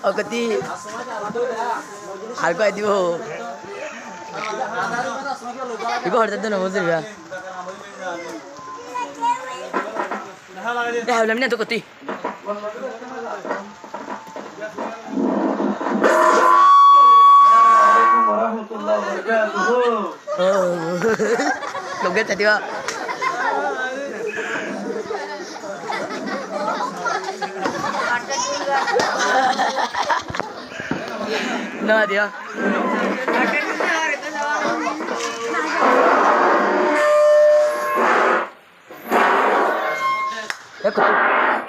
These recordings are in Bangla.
Okati harga itu ibu harus ada nama sih ya. Belum ni tu koti. Logat tadi wa. Nah dia. Ya kau,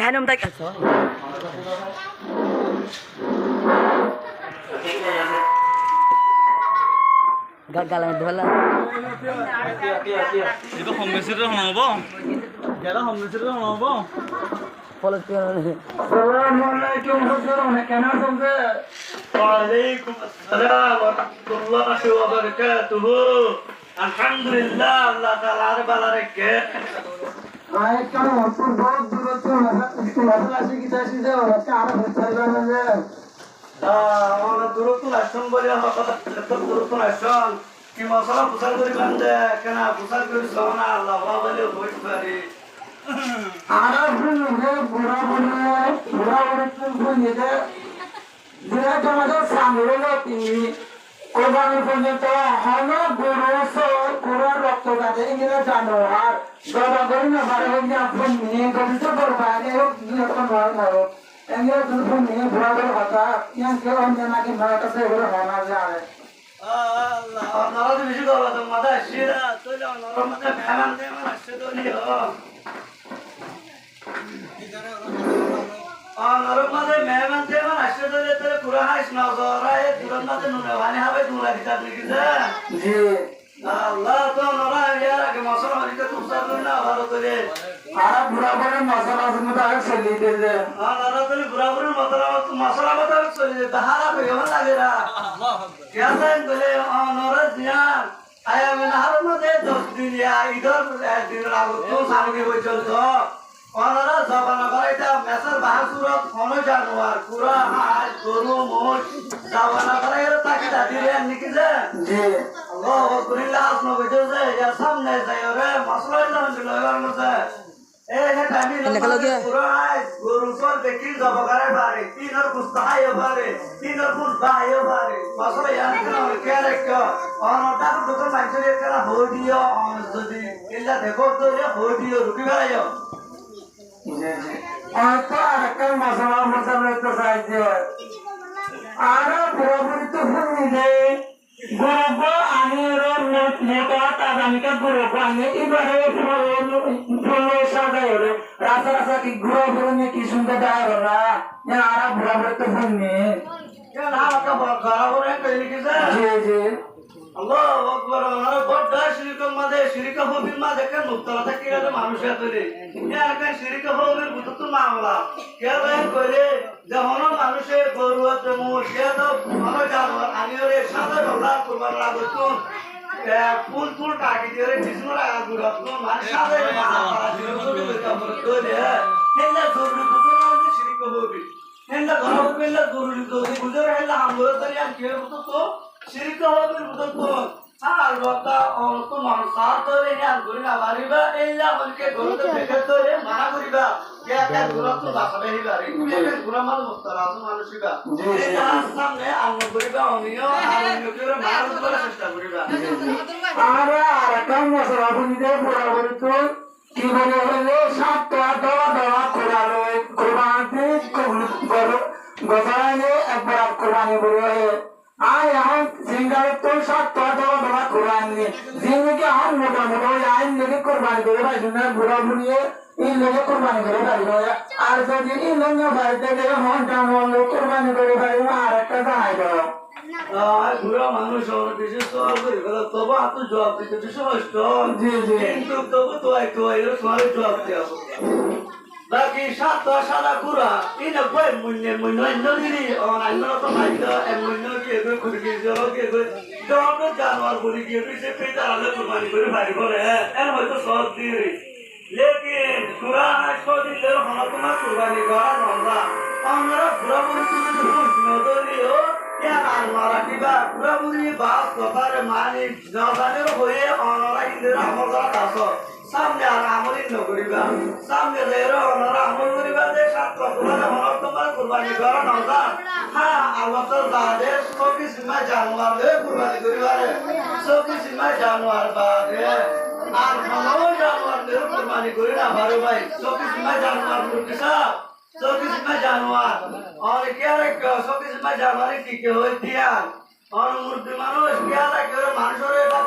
kan om tak asal. Gagal dua lah. Itu homeschooler hono bo. Kera homeschooler hono bo. Follow kian. Assalamualaikum warahmatullahi wabarakatuh. Waalaikumsalam warahmatullahi wabarakatuh. Alhamdulillah Allah taala balarekke. Ay kamu pun बहुत दूर तो मसला की जैसे जो चार चल रहा है और दूर तो लाशन बोले हो तो दूर तो लाशन कि मसला पुछल करी बंदे केना पुछल करी सोना अल्लाह बोले होई पारे आरा भूल रे बुरा बोले तो ये दे दिरा जमादा सामने लोती কোরবানি পর্যন্ত হলো গরু সর পুরো রক্ত কাটে ইংরেজ জানোয়ার গবা গরি না বারে হইয়া ফোন নিয়ে গবি তো বরবাদে হোক যখন হয় না হোক ইংরেজ ফোন নিয়ে বুড়া বড় কথা ইয়ান কে অন্য নাকি মারাটা সে বড় হনা যায় আল্লাহ নারাজ বেশি গলা তো মাথা শিরা তো যাও নরম মাথা ফেলান দে আমার আসছে তো নি হো নরমাদে মেহমান দেমান আসছে তো যে তোরে পুরা হাইস না জরায়ে তুরন্নাতে নুনে বানি হবে দুলা দিতা লিখি দে জি আল্লাহ তো নরা ইয়ার আগে মশলা হরিতে তুসা না ভালো করে আর পুরা বড় মশলা মতো আগে চলি দে দে নরা তো পুরা বড় মশলা মতো আগে চলি দে তাহারা বেগম লাগে রা আল্লাহ কেন বলে নরা জিয়ান আয়া মেনা হারমতে 10 দিন ইয়া ইদর দিন লাগো তো সামগ্রী হই চলতো ওনারা জবানা করাইতা মেসার বাহাসুরত কোনো জানোয়ার পুরা হাঁস গরু মোষ জবানা করাইরা তাকে দাদিরে নিকি যে জি আল্লাহ আকবরিল্লাহ আসনো বেজে যে ইয়া সামনে যায় রে মাসলাই জান দিল এবার মধ্যে এই হে টাইমি পুরা হাঁস গরু সর দেখি জবা করে পারে তিনর কুস্তায় পারে তিনর কুস্তায় পারে মাসলা ইয়ান কেন কে রাখো অনটা দোকান মাইছরে কেন হডিও যদি ইল্লা দেখো তো রে হডিও রুকি বেড়াইও तो अरकल मसला मतलब तो साइड आरा बराबर तो फुल मिले गुरुबो आने रो नेता तादानी का गुरुबो आने इबारे फुल सादा रे रासा रासा की गुरुबो ने की सुंदर दार रा या आरा बराबर तो फुल में क्या नाम का बराबर है कहीं की से जी जी আল্লাহু আকবার আর বড় শিরকের মধ্যে শিরক হবির মধ্যে কেন মুক্তলা থেকে গেলে মানুষ এতরে ইয়ার কেন শিরক হবির বুঝত মামলা কেন করে যখন মানুষে গরু আছে মুশে তো ভালো জানোয়ার আনিরে সাদা ডলার কুরবান লাগতো ফুল ফুল কাটি দিয়ে কিছু লাগা গুড়ত মানে সাদা মারা শিরক হবির কাপড় তোলে হেলা জরুরি বুঝো না যে শিরক হবি হেলা ঘর পেলে গরু যদি বুঝো হেলা আমরা তো আর কি বুঝতো শিরক হবির বুঝতো আর বাবা তো মানসার তো রে আর গরি না মারিবা এলা বলকে গরুতে দেখে তো রে মানা করিবা কে কে গুরত তো বাসাবে হিবারে কে গুরা মাল মুস্তারা মানুষিবা এটা সামনে আন্ন করিবা অনিও আন্ন করে মার করে চেষ্টা করিবা আর কাম মশলা বুনিতে পুরা করি তো কি বলে হলো সাতটা দাওয়া কোরালো কোরবানি গজালে একবার কোরবানি করে आय हम सिंगर तो साथ तो बड़ा कुरानी जिनके हम मोटा मोटा आइन लेके कुर्बानी करे भाई सुना बुरा बुनिए इन लेके कुर्बानी करे भाई रोया और तो दिन इन लोगों भाई ते हम काम लोग कुर्बानी करे भाई मार का दाई दो बुरा মানুষ और বিশেষ তো করে গেল তবে এত জবাব দিতে বিশেষ জি জি কিন্তু তবে তো একটু এর তোমার জবাব দেব বাকি সাতটা সাদা কুরা ইনা কই মুন্নে মুন্নে নদীরি অন আইনো তো মাইদা এমন কে কই খুদি জলো কে কই যখন জানোয়ার বলি গিয়ে সে পেটা আলে কুরবানি করে বাড়ি করে এর হয়তো সহজ দিয়ে লেকিন কুরআন শরীফে হলো তোমার কুরবানি করা নন্দা আমরা পুরোপুরি নদরিও ইয়া আল্লাহ কিবা পুরোপুরি বাস কথার মানে জানানোর হয়ে অনরা ইন্দ্র আমল করা দাস সামনে আর আমলিন নগরিবা সামনে দেরো অনরা আমল করিবা যে সাত তোমার হলো তোমার কুরবানি করা নন্দা হ্যাঁ আল্লাহ তো দাদে সবই সীমা জানোয়ার দে কুরবানি করিবারে সবই সীমা জানোয়ার বাদে আর হলো জানোয়ার দে কুরবানি করি না ভালো ভাই সবই সীমা জানোয়ার মুরগিসা সবই সীমা জানোয়ার আর কে রে সবই সীমা জানোয়ার কি কে হই দিয়ান আর মুরগি মানুষ কে রে করে মানুষের এটা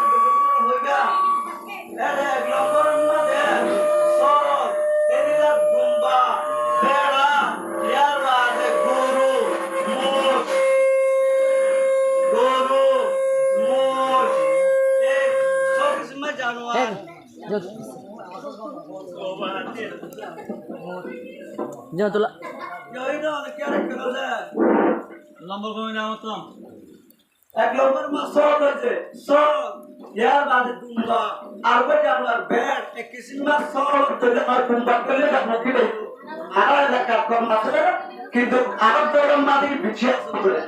হইবা এরে এক নম্বর না দে সরল এদিলা দুম্বা বেড়া ইয়ার বাদে গরু মোষ এই সবই সীমা জানোয়ার যাও তোলা यही ना क्या रखना है लंबर को नाम तो एक लंबर में 100 बजे 100 यार बात तुमला आरबे जानवर बैठ एक किसी में 100 तो और तुम बात कर ले अपना की नहीं आरा लगा कम मतलब কিন্তু আরব দরম মাটি বিছে করে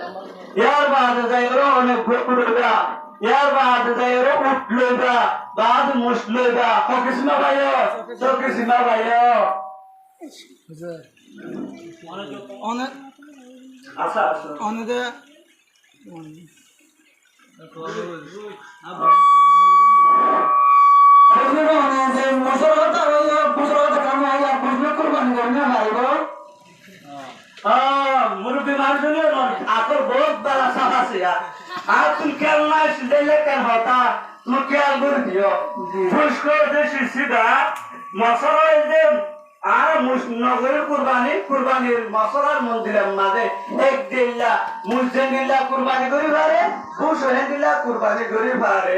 यार बात जायरो ने গোকুড়া यार बात जायरो উঠলগা বাদ মুশলগা ও কিসমা ভাইও তো কিসমা ভাইও অনেক আচ্ছা আচ্ছা অনেক मुर्गी मार सुनिए आपको बहुत बड़ा सफा से यार आप तुम क्या ले लेकर होता तुम क्या गुर दियो खुशको देशी सीधा मसाला दे আর নগরের কুরবানির মশলার মন্দিরের মাঝে এক দিল্লা মুসলিম দিল্লা কুরবানি করি পারে খুশহেন দিল্লা কুরবানি করি পারে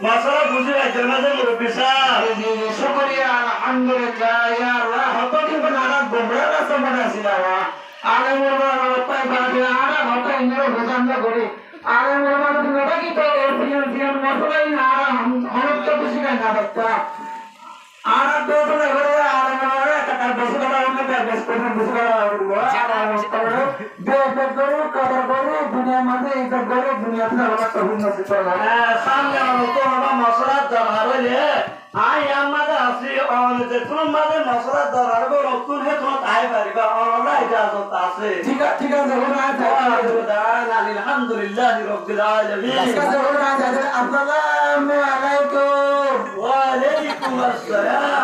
মশলা বুঝে রাখতে মাঝে মুরব্বী সাহেব শুকরিয়া আলহামদুলিল্লাহ ইয়া আল্লাহ হতো কি বানানা গোবরা রাস্তা বানাছিলা আলে মোরবা পাই বাদে আরা হতো ইন্দ্র ভোজন করি আলে মোরবা নটা কি তো এফিয়ান মশলাই না আমরা তো খুশি না বাচ্চা आना दो तो नहीं करेगा आने वाला है कटार बस का नाम है बस को बस का करो दुनिया में इधर करो दुनिया में हमारा कभी नहीं चला सामने तो हमारा मसला दरबार ले आई हमारा असली और जितना हमारे मसला दरबार को रखूं है तो आए बारीबा और ना इजाजत आसे ठीक है जरूर आ जाए अल्हम्दुलिल्लाह रब्बिल आलामीन इसका जरूर आ जाए अस्सलाम वालेकुम वालेकुम अस्सलाम